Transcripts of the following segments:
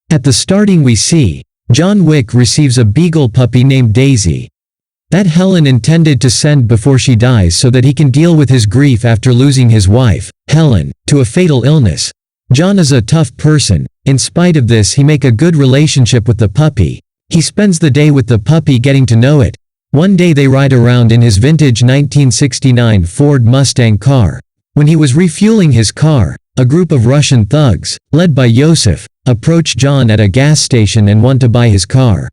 At the starting we see, John Wick receives a beagle puppy named Daisy that Helen intended to send before she dies so that he can deal with his grief after losing his wife, Helen, to a fatal illness. John is a tough person. In spite of this, he make a good relationship with the puppy. He spends the day with the puppy getting to know it. One day they ride around in his vintage 1969 Ford Mustang car. When he was refueling his car, a group of Russian thugs, led by Yosef, approach John at a gas station and want to buy his car.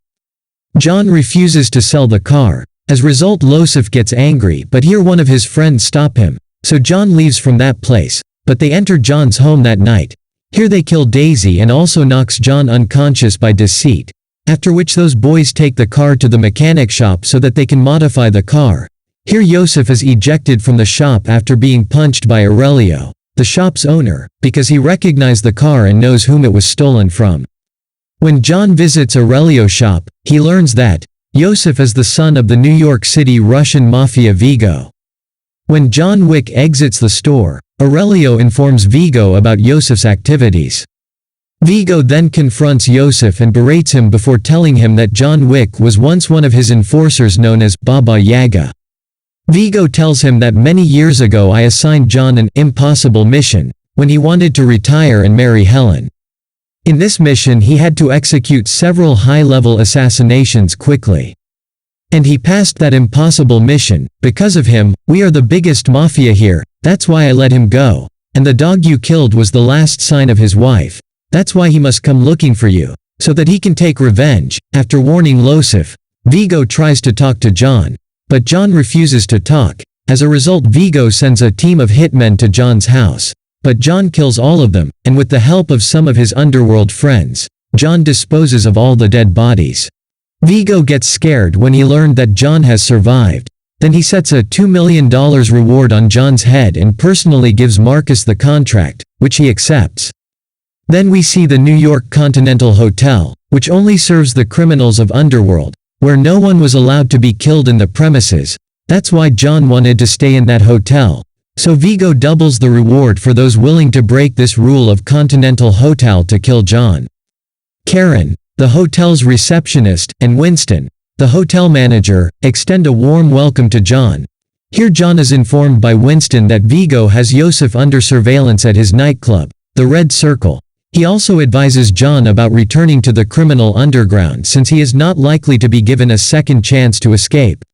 John refuses to sell the car. As a result, Yosef gets angry, but here one of his friends stop him. So John leaves from that place, but they enter John's home that night. Here they kill Daisy and also knocks John unconscious by deceit, after which those boys take the car to the mechanic shop so that they can modify the car. Here Yosef is ejected from the shop after being punched by Aurelio, the shop's owner, because he recognized the car and knows whom it was stolen from. When John visits Aurelio's shop, he learns that Yosef is the son of the New York City Russian mafia Vigo. When John Wick exits the store, Aurelio informs Vigo about Yosef's activities. Vigo then confronts Yosef and berates him before telling him that John Wick was once one of his enforcers known as Baba Yaga. Vigo tells him that many years ago I assigned John an impossible mission, when he wanted to retire and marry Helen. In this mission he had to execute several high-level assassinations quickly. And he passed that impossible mission. Because of him, we are the biggest mafia here. That's why I let him go. And the dog you killed was the last sign of his wife. That's why he must come looking for you, so that he can take revenge. After warning Yosef, Vigo tries to talk to John, but John refuses to talk. As a result, Vigo sends a team of hitmen to John's house. But John kills all of them, and with the help of some of his underworld friends, John disposes of all the dead bodies. Vigo gets scared when he learned that John has survived. Then he sets a $2 million reward on John's head and personally gives Marcus the contract, which he accepts. Then we see the New York Continental Hotel, which only serves the criminals of underworld, where no one was allowed to be killed in the premises. That's why John wanted to stay in that hotel. So Vigo doubles the reward for those willing to break this rule of Continental Hotel to kill John. Karen, the hotel's receptionist, and Winston, the hotel manager, extend a warm welcome to John. Here John is informed by Winston that Vigo has Yosef under surveillance at his nightclub, the Red Circle. He also advises John about returning to the criminal underground since he is not likely to be given a second chance to escape.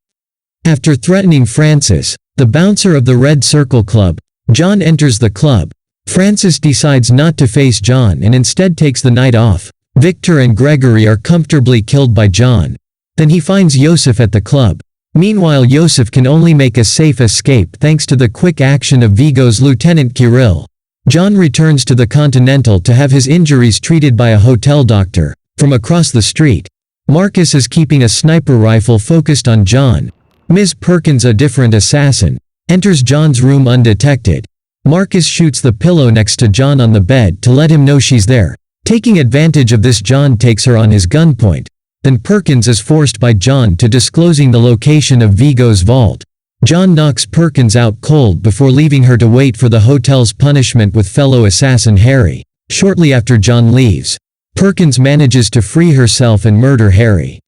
After threatening Francis, the bouncer of the Red Circle Club, John enters the club. Francis decides not to face John and instead takes the night off. Victor and Gregory are comfortably killed by John. Then he finds Yosef at the club. Meanwhile, Yosef can only make a safe escape thanks to the quick action of Vigo's Lieutenant Kirill. John returns to the Continental to have his injuries treated by a hotel doctor. From across the street, Marcus is keeping a sniper rifle focused on John. Ms. Perkins, a different assassin, enters John's room undetected. Marcus shoots the pillow next to John on the bed to let him know she's there. Taking advantage of this, John takes her on his gunpoint. Then Perkins is forced by John to disclosing the location of Vigo's vault. John knocks Perkins out cold before leaving her to wait for the hotel's punishment with fellow assassin Harry. Shortly after John leaves, Perkins manages to free herself and murder Harry.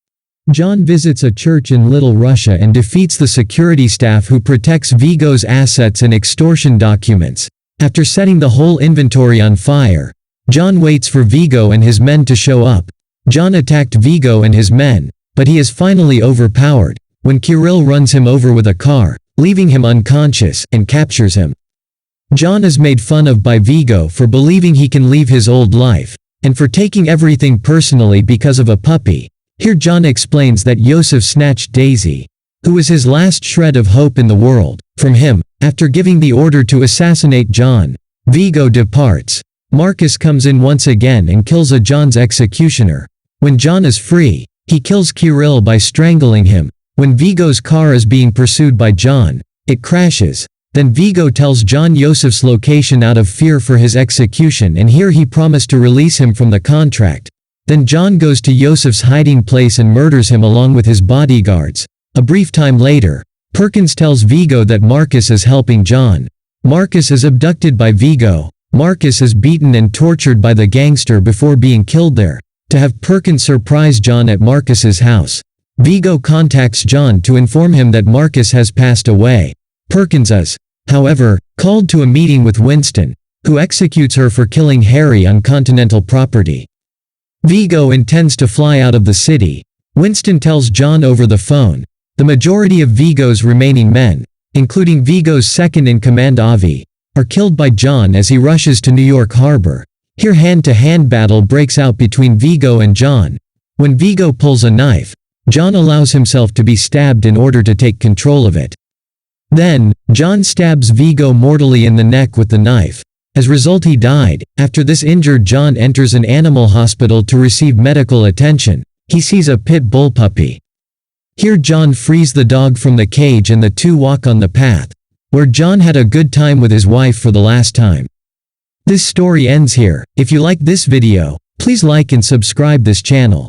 John visits a church in Little Russia and defeats the security staff who protects Vigo's assets and extortion documents. After setting the whole inventory on fire, John waits for Vigo and his men to show up. John attacked Vigo and his men, but he is finally overpowered when Kirill runs him over with a car, leaving him unconscious, and captures him. John is made fun of by Vigo for believing he can leave his old life, and for taking everything personally because of a puppy. Here John explains that Yosef snatched Daisy, who was his last shred of hope in the world, from him. After giving the order to assassinate John, Vigo departs. Marcus comes in once again and kills John's executioner. When John is free, he kills Kirill by strangling him. When Vigo's car is being pursued by John, it crashes. Then Vigo tells John Yosef's location out of fear for his execution, and here he promised to release him from the contract. Then John goes to Yosef's hiding place and murders him along with his bodyguards. A brief time later, Perkins tells Vigo that Marcus is helping John. Marcus is abducted by Vigo. Marcus is beaten and tortured by the gangster before being killed there. To have Perkins surprise John at Marcus's house, Vigo contacts John to inform him that Marcus has passed away. Perkins is, however, called to a meeting with Winston, who executes her for killing Harry on Continental property. Vigo intends to fly out of the city. Winston tells John over the phone, the majority of Vigo's remaining men, including Vigo's second-in-command Avi, are killed by John as he rushes to New York Harbor. Here hand-to-hand battle breaks out between Vigo and John. When Vigo pulls a knife, John allows himself to be stabbed in order to take control of it. Then, John stabs Vigo mortally in the neck with the knife. As a result, he died. After this injured John enters an animal hospital to receive medical attention. He sees a pit bull puppy. Here John frees the dog from the cage and the two walk on the path, where John had a good time with his wife for the last time. This story ends here. If you like this video, please like and subscribe this channel.